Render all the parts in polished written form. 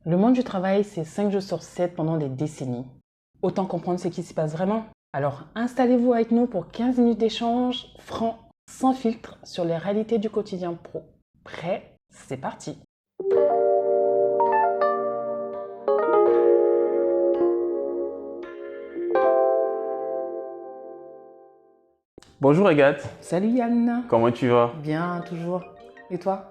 Le monde du travail, c'est 5 jours sur 7 pendant des décennies. Autant comprendre ce qui s'y passe vraiment. Alors, installez-vous avec nous pour 15 minutes d'échange franc, sans filtre, sur les réalités du quotidien pro. Prêt? C'est parti! Bonjour Agathe, Salut Yann! comment tu vas? Bien, toujours. Et toi?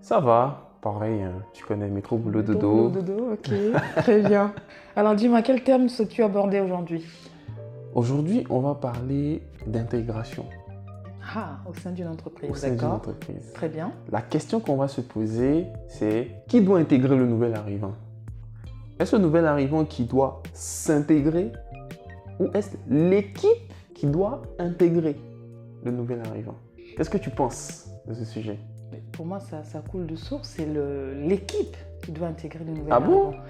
Ça va, pareil, hein, tu connais métro, boulot, Boulot, dodo. dodo, ok, très bien. Alors dis-moi, quel thème souhaites-tu aborder aujourd'hui? Aujourd'hui, on va parler d'intégration Ah, au sein d'une entreprise, au sein d'une d'accord. entreprise. Très bien. La question qu'on va se poser, c'est qui doit intégrer le nouvel arrivant? Est-ce le nouvel arrivant qui doit s'intégrer ou est-ce l'équipe qui doit intégrer le nouvel arrivant? Qu'est-ce que tu penses de ce sujet? Mais pour moi, ça coule de source, c'est l'équipe qui doit intégrer le nouvel Ah bon? arrivant.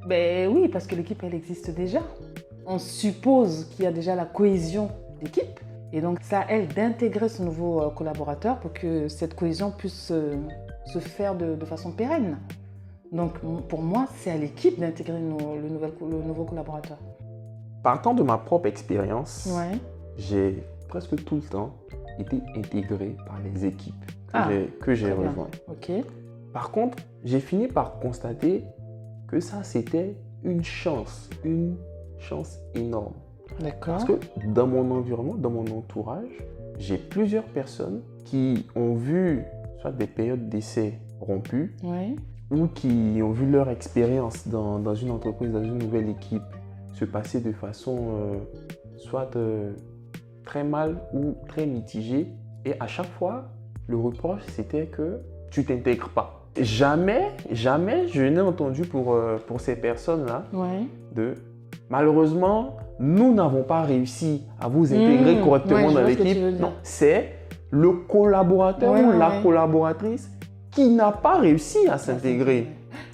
Ben oui, parce que l'équipe, elle existe déjà. On suppose qu'il y a déjà la cohésion d'équipe. Et donc, c'est à elle d'intégrer ce nouveau collaborateur pour que cette cohésion puisse se faire de façon pérenne. Donc, pour moi, c'est à l'équipe d'intégrer le nouveau collaborateur. Partant de ma propre expérience, Ouais. j'ai presque tout le temps été intégré par les équipes que j'ai Très bien. rejointes. Ok. Par contre, j'ai fini par constater que ça, c'était une chance énorme. D'accord. Parce que dans mon environnement, dans mon entourage, j'ai plusieurs personnes qui ont vu soit des périodes d'essai rompues Ouais. ou qui ont vu leur expérience dans une entreprise, dans une nouvelle équipe se passer de façon soit très mal ou très mitigée. Et à chaque fois, le reproche, c'était que tu t'intègres pas. Jamais je n'ai entendu pour ces personnes-là Ouais. de malheureusement, nous n'avons pas réussi à vous intégrer correctement ouais, je dans vois ce que tu l'équipe. veux dire. Non, c'est le collaborateur Ouais, ou ouais, la ouais. collaboratrice qui n'a pas réussi à s'intégrer.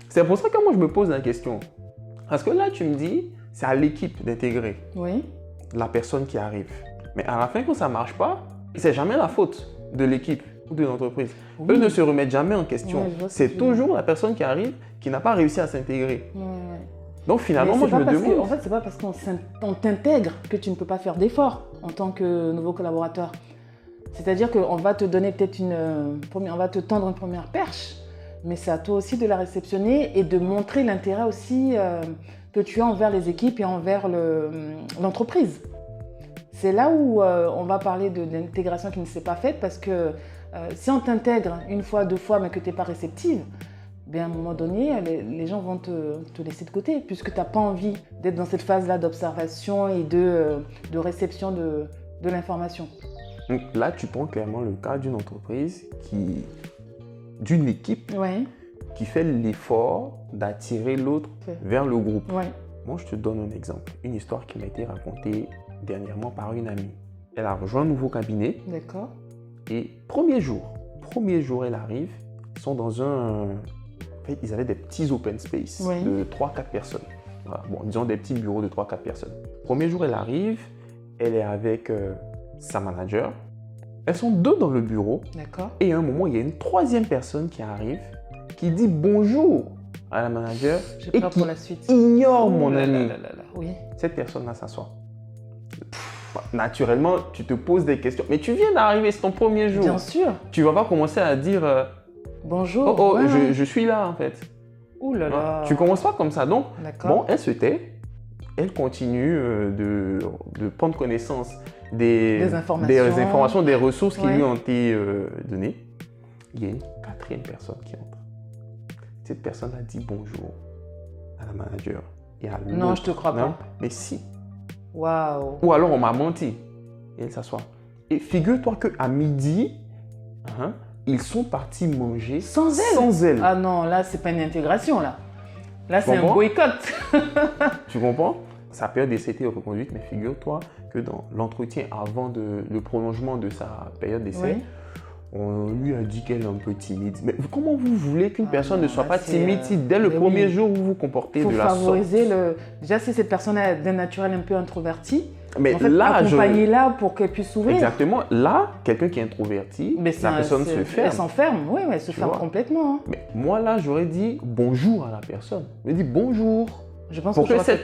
C'est pour ça que moi je me pose la question. Parce que là, tu me dis, c'est à l'équipe d'intégrer Oui. la personne qui arrive. Mais à la fin, quand ça ne marche pas, c'est jamais la faute de l'équipe ou de l'entreprise. Oui. Eux ne se remettent jamais en question. Ouais, je vois ce C'est que tu veux dire. toujours la personne qui arrive qui n'a pas réussi à s'intégrer. Ouais, ouais. Donc finalement, moi je me demande. En fait, c'est pas parce qu'on t'intègre que tu ne peux pas faire d'efforts en tant que nouveau collaborateur. C'est-à-dire qu'on va te donner peut-être on va te tendre une première perche, mais c'est à toi aussi de la réceptionner et de montrer l'intérêt aussi que tu as envers les équipes et envers l'entreprise. C'est là où on va parler de l'intégration qui ne s'est pas faite parce que si on t'intègre une fois, deux fois, mais que tu n'es pas réceptive, à un moment donné, les gens vont te laisser de côté puisque tu n'as pas envie d'être dans cette phase-là d'observation et de réception de l'information. Donc là, tu prends clairement le cas d'une entreprise d'une équipe Ouais. qui fait l'effort d'attirer l'autre vers le groupe. Ouais. Moi, je te donne un exemple, une histoire qui m'a été racontée dernièrement par une amie. Elle a rejoint un nouveau cabinet D'accord. et premier jour, elle arrive, ils sont dans en fait, ils avaient des petits open space de 3-4 personnes. Voilà. Bon, disons des petits bureaux de 3-4 personnes. Premier jour, elle arrive, elle est avec sa manager. Elles sont deux dans le bureau. D'accord. Et à un moment, il y a une troisième personne qui arrive, qui dit bonjour à la manager J'ai et peur qui pour la suite. ignore mon là ami. là là là. Oui. Cette personne-là s'assoit. Naturellement, tu te poses des questions. Mais tu viens d'arriver, c'est ton premier jour. Bien sûr. Tu vas pas commencer à dire Bonjour. oh, Ouais. je suis là en fait. Ouh là là. Tu commences pas comme ça. Donc, D'accord. bon, elle se tait. Elle continue de prendre connaissance des informations, des ressources qui lui ont été données. Il y a une quatrième personne qui entre. Cette personne a dit bonjour à la manager et à l'autre. Non, je te crois pas. Mais si. Waouh. Ou alors on m'a menti. Et elle s'assoit. Et figure-toi qu'à midi, ils sont partis manger Sans elle. elle. Ah non, là, c'est pas une intégration, là. Là, c'est un Comprends? boycott. Tu comprends? Sa période d'essai était reconduite, mais figure-toi que dans l'entretien avant le prolongement de sa période d'essai, on lui a dit qu'elle est un peu timide. Mais comment vous voulez qu'une personne ne soit pas timide si dès le premier jour vous vous comportez de la sorte? Faut favoriser Déjà, si cette personne est d'un naturel un peu introverti, Mais En fait, là, accompagner-la pour qu'elle puisse s'ouvrir. Exactement. Là, quelqu'un qui est introverti, Mais la personne se ferme. Elle s'enferme, oui, elle se ferme vois. complètement. Hein. Mais moi, là, j'aurais dit bonjour à la personne. Je me dis bonjour. Je pense Pour que cette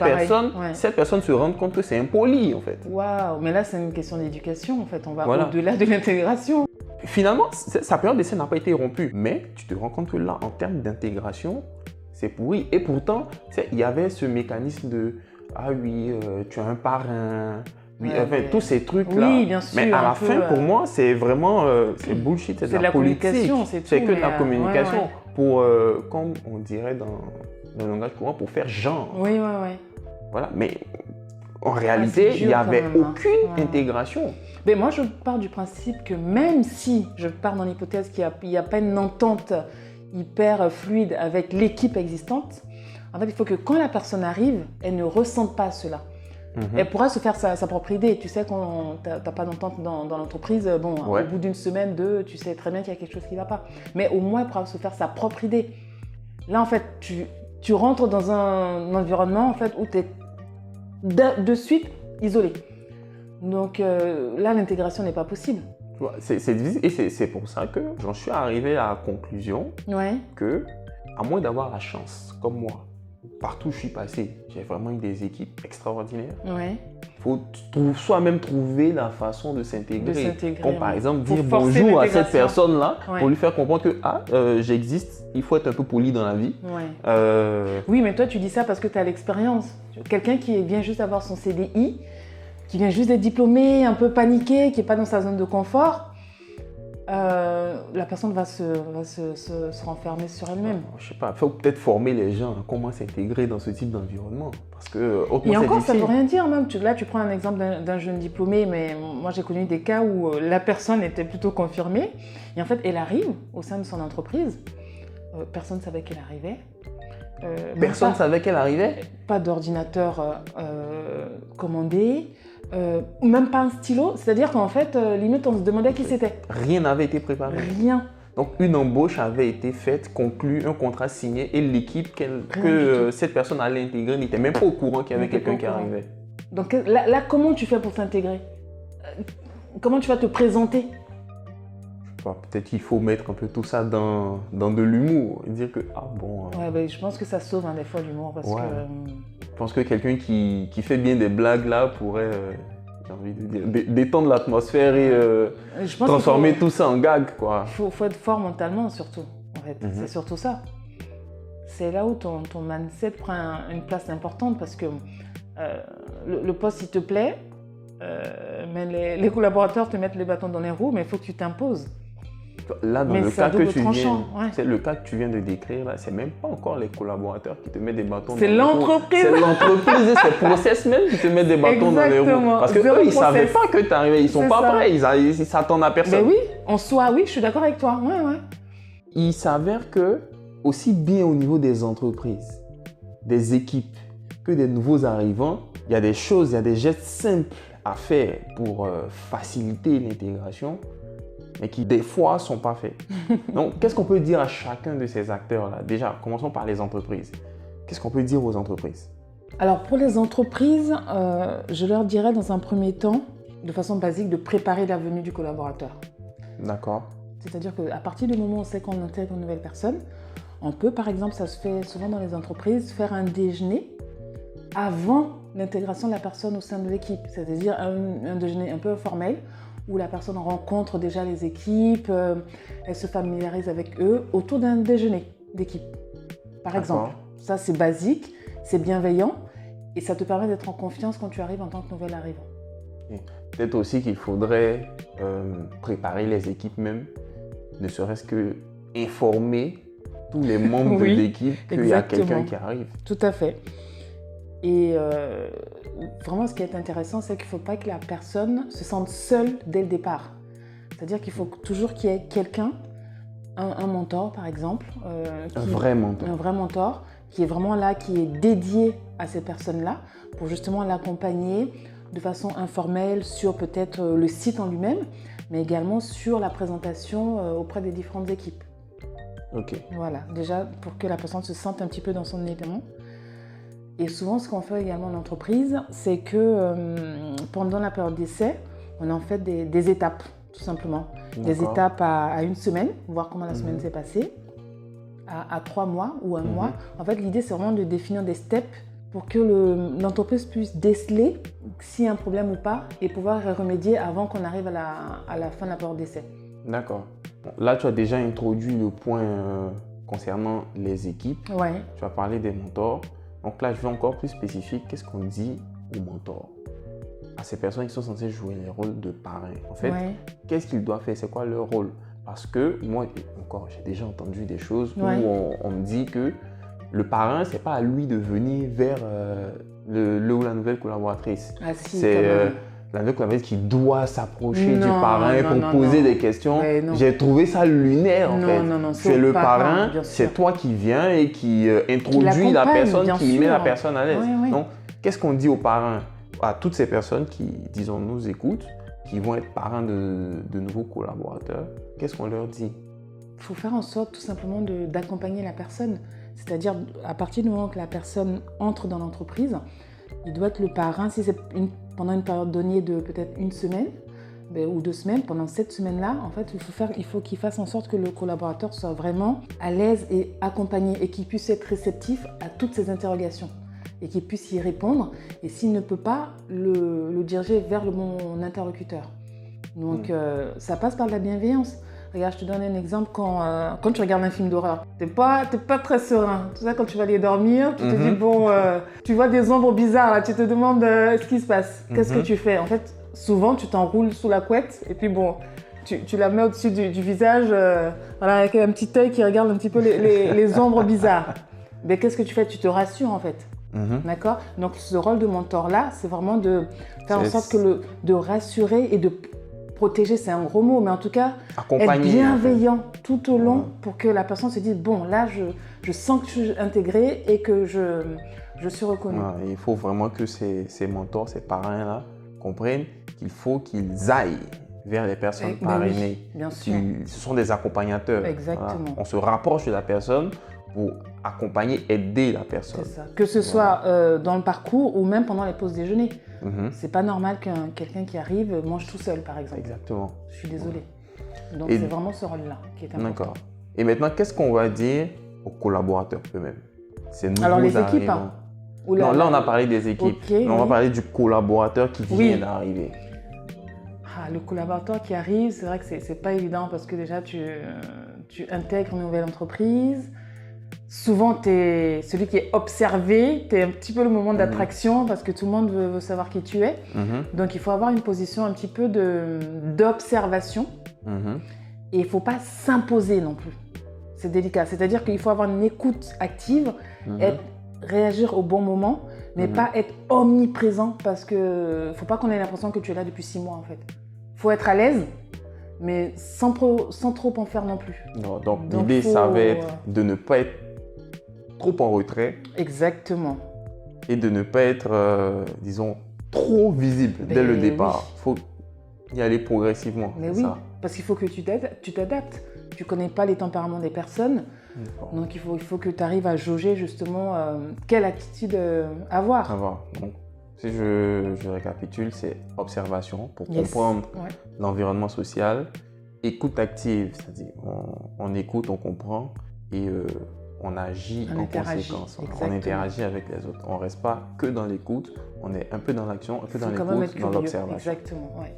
cette personne se rende compte que c'est impoli, en fait. Waouh, mais là, c'est une question d'éducation, en fait. On va Voilà. au-delà de l'intégration. Finalement, sa période d'essai n'a pas été rompue. Mais tu te rends compte que là, en termes d'intégration, c'est pourri. Et pourtant, il y avait ce mécanisme de « Ah oui, tu as un parrain ». Oui, tous ces trucs-là. Oui, bien sûr. Mais à la fin, pour moi, c'est vraiment c'est bullshit. C'est de la politique. C'est que de la communication. Pour, comme on dirait dans le langage courant, pour faire genre. Oui. Voilà. Mais en réalité, il n'y avait aucune intégration. Mais moi, je pars du principe que même si je pars dans l'hypothèse qu'il n'y a pas une entente hyper fluide avec l'équipe existante, en fait, il faut que quand la personne arrive, elle ne ressente pas cela. Elle pourra se faire sa propre idée. Tu sais, quand tu n'as pas d'entente dans l'entreprise, bon, au bout d'une semaine, deux, tu sais très bien qu'il y a quelque chose qui ne va pas. Mais au moins, elle pourra se faire sa propre idée. Là, en fait, tu rentres dans un environnement en fait, où tu es de suite isolé. Donc là, l'intégration n'est pas possible. C'est difficile et c'est pour ça que j'en suis arrivé à la conclusion que, à moins d'avoir la chance, comme moi, partout où je suis passé, j'ai vraiment eu des équipes extraordinaires. Il faut soi-même trouver la façon de s'intégrer. Comme par exemple dire bonjour à cette personne-là pour lui faire comprendre que j'existe, il faut être un peu poli dans la vie. Oui, mais toi tu dis ça parce que tu as l'expérience. Quelqu'un qui vient juste avoir son CDI, qui vient juste d'être diplômé, un peu paniqué, qui n'est pas dans sa zone de confort, la personne va se renfermer sur elle-même. Je sais pas, il faut peut-être former les gens à comment s'intégrer dans ce type d'environnement. Parce que, et encore, ça ne veut rien dire même. Là, tu prends un exemple d'un jeune diplômé, mais moi j'ai connu des cas où la personne était plutôt confirmée. Et en fait, elle arrive au sein de son entreprise. Personne ne savait qu'elle arrivait. Personne ne savait qu'elle arrivait? Pas d'ordinateur commandé. Même pas un stylo, c'est-à-dire qu'en fait, limite, on se demandait qui c'était. Rien n'avait été préparé. Rien. Donc, une embauche avait été faite, conclue, un contrat signé et l'équipe que cette personne allait intégrer n'était même pas au courant qu'il y avait quelqu'un qui arrivait. Donc là, comment tu fais pour s'intégrer? Comment tu vas te présenter? Peut-être qu'il faut mettre un peu tout ça dans de l'humour et dire que, ah bon... je pense que ça sauve des fois l'humour parce que... Je pense que quelqu'un qui fait bien des blagues là pourrait, j'ai envie de dire, détendre l'atmosphère et transformer tout ça en gag, quoi. Il faut être fort mentalement surtout, en fait. C'est surtout ça. C'est là où ton mindset prend une place importante parce que le poste, il te plaît, mais les collaborateurs te mettent les bâtons dans les roues, mais il faut que tu t'imposes. Là, dans le cas que tu viens de décrire, là, c'est même pas encore les collaborateurs qui te mettent des bâtons dans les roues. C'est l'entreprise. C'est l'entreprise et c'est process même qui te mettent des bâtons dans les roues. Parce qu'eux, ils ne savaient pas que tu arrivais. Ils sont pas prêts. Ils s'attendent à personne. Mais oui, en soi, oui, je suis d'accord avec toi. Il s'avère que, aussi bien au niveau des entreprises, des équipes, que des nouveaux arrivants, il y a des choses, il y a des gestes simples à faire pour faciliter l'intégration, mais qui des fois ne sont pas faits. Donc, qu'est-ce qu'on peut dire à chacun de ces acteurs-là? Déjà, commençons par les entreprises. Qu'est-ce qu'on peut dire aux entreprises? Alors, pour les entreprises, je leur dirais dans un premier temps, de façon basique, de préparer la venue du collaborateur. D'accord. C'est-à-dire qu'à partir du moment où on sait qu'on intègre une nouvelle personne, on peut, par exemple, ça se fait souvent dans les entreprises, faire un déjeuner avant l'intégration de la personne au sein de l'équipe. C'est-à-dire un déjeuner un peu formel, où la personne rencontre déjà les équipes, elle se familiarise avec eux autour d'un déjeuner d'équipe, par exemple. Ça, c'est basique, c'est bienveillant et ça te permet d'être en confiance quand tu arrives en tant que nouvel arrivant. Peut-être aussi qu'il faudrait préparer les équipes même, ne serait-ce que informer tous les membres de l'équipe qu'il y a quelqu'un qui arrive. Tout à fait. Et vraiment, ce qui est intéressant, c'est qu'il ne faut pas que la personne se sente seule dès le départ. C'est-à-dire qu'il faut toujours qu'il y ait quelqu'un, un mentor par exemple. Un vrai mentor. Un vrai mentor qui est vraiment là, qui est dédié à ces personnes-là pour justement l'accompagner de façon informelle sur peut-être le site en lui-même, mais également sur la présentation auprès des différentes équipes. Ok. Voilà, déjà pour que la personne se sente un petit peu dans son élément. Et souvent, ce qu'on fait également en entreprise, c'est que pendant la période d'essai, on en fait des étapes, tout simplement. Des étapes à une semaine, voir comment la semaine s'est passée, à 3 mois ou un mois. En fait, l'idée, c'est vraiment de définir des steps pour que l'entreprise puisse déceler s'il y a un problème ou pas et pouvoir y remédier avant qu'on arrive à la fin de la période d'essai. D'accord. Bon, là, tu as déjà introduit le point concernant les équipes. Ouais. Tu as parlé des mentors. Donc là, je vais encore plus spécifique. Qu'est-ce qu'on dit aux mentors? À ces personnes qui sont censées jouer les rôles de parrain. En fait, qu'est-ce qu'ils doivent faire? C'est quoi leur rôle? Parce que moi, encore, j'ai déjà entendu des choses où on me dit que le parrain, c'est pas à lui de venir vers le ou la nouvelle collaboratrice. Ah si, c'est la nouvelle collaboratrice qui doit s'approcher du parrain pour poser des questions. J'ai trouvé ça lunaire en fait. C'est le parrain, c'est toi qui viens et qui introduit la personne, qui met la personne à l'aise. Donc, qu'est-ce qu'on dit aux parrains? À toutes ces personnes qui, disons, nous écoutent, qui vont être parrains de nouveaux collaborateurs, qu'est-ce qu'on leur dit? Il faut faire en sorte tout simplement d'accompagner la personne. C'est-à-dire, à partir du moment que la personne entre dans l'entreprise, il doit être le parrain, si c'est pendant une période donnée de peut-être une semaine ou 2 semaines, pendant cette semaine-là, en fait, il faut qu'il fasse en sorte que le collaborateur soit vraiment à l'aise et accompagné et qu'il puisse être réceptif à toutes ces interrogations et qu'il puisse y répondre. Et s'il ne peut pas, le diriger vers le bon interlocuteur. Donc, ça passe par de la bienveillance. Regarde, je te donne un exemple. Quand tu regardes un film d'horreur, t'es pas très serein. Tu sais, quand tu vas aller dormir, tu te dis, bon, tu vois des ombres bizarres, là, tu te demandes ce qui se passe. Qu'est-ce que tu fais? En fait, souvent, tu t'enroules sous la couette et puis bon, tu la mets au-dessus du visage, voilà, avec un petit œil qui regarde un petit peu les ombres bizarres. Mais qu'est-ce que tu fais? Tu te rassures, en fait. D'accord? Donc, ce rôle de mentor-là, c'est vraiment de faire en sorte de rassurer et de protéger, c'est un gros mot, mais en tout cas, être bienveillant tout au long pour que la personne se dise, bon, là, je sens que je suis intégrée et que je suis reconnue. Il faut vraiment que ces mentors, ces parrains-là comprennent qu'il faut qu'ils aillent vers les personnes parrainées. Oui, bien sûr. Ce sont des accompagnateurs. Exactement. Voilà. On se rapproche de la personne pour accompagner, aider la personne. C'est ça. Que ce soit dans le parcours ou même pendant les pauses déjeuner. C'est pas normal qu'un quelqu'un qui arrive mange tout seul, par exemple. Exactement. Je suis désolée. Donc, c'est vraiment ce rôle-là qui est important. D'accord. Et maintenant, qu'est-ce qu'on va dire aux collaborateurs eux-mêmes? Alors, les équipes, hein. Non, là, on a parlé des équipes. Okay, on va parler du collaborateur qui vient d'arriver. Le collaborateur qui arrive, c'est vrai que c'est pas évident parce que déjà, tu intègres une nouvelle entreprise. Souvent, tu es celui qui est observé, tu es un petit peu le moment d'attraction parce que tout le monde veut savoir qui tu es. Donc, il faut avoir une position un petit peu d'observation et il ne faut pas s'imposer non plus. C'est délicat. C'est-à-dire qu'il faut avoir une écoute active, réagir au bon moment, mais pas être omniprésent parce qu'il ne faut pas qu'on ait l'impression que tu es là depuis 6 mois en fait. Il faut être à l'aise, mais sans trop en faire non plus. Donc l'idée, ça va être de ne pas être trop en retrait. Exactement. Et de ne pas être, disons, trop visible dès le départ. Il faut y aller progressivement. Mais oui, parce qu'il faut que tu t'adaptes. Tu ne connais pas les tempéraments des personnes. Donc il faut que tu arrives à jauger justement quelle attitude avoir. Donc, si je récapitule, c'est observation pour comprendre l'environnement social, écoute active, c'est-à-dire on écoute, on comprend et on agit en conséquence. On interagit avec les autres. On ne reste pas que dans l'écoute, on est un peu dans l'action, un peu dans l'écoute, dans l'observation. Exactement, ouais.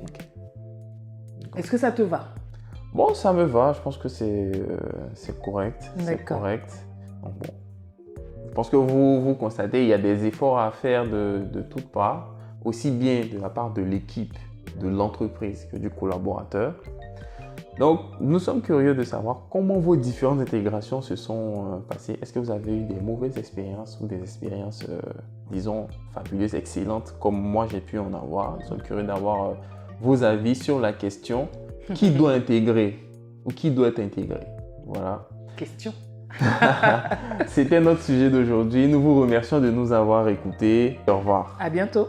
Est-ce que ça te va? Bon, ça me va, je pense que c'est correct. C'est correct. Donc, bon. Je pense que vous constatez, il y a des efforts à faire de toutes parts, aussi bien de la part de l'équipe, de l'entreprise que du collaborateur. Donc, nous sommes curieux de savoir comment vos différentes intégrations se sont passées. Est-ce que vous avez eu des mauvaises expériences ou des expériences, disons, fabuleuses, excellentes, comme moi j'ai pu en avoir? Nous sommes curieux d'avoir vos avis sur la question qui doit intégrer ou qui doit être intégré. Voilà. Question. C'était notre sujet d'aujourd'hui. Nous vous remercions de nous avoir écoutés. Au revoir. À bientôt.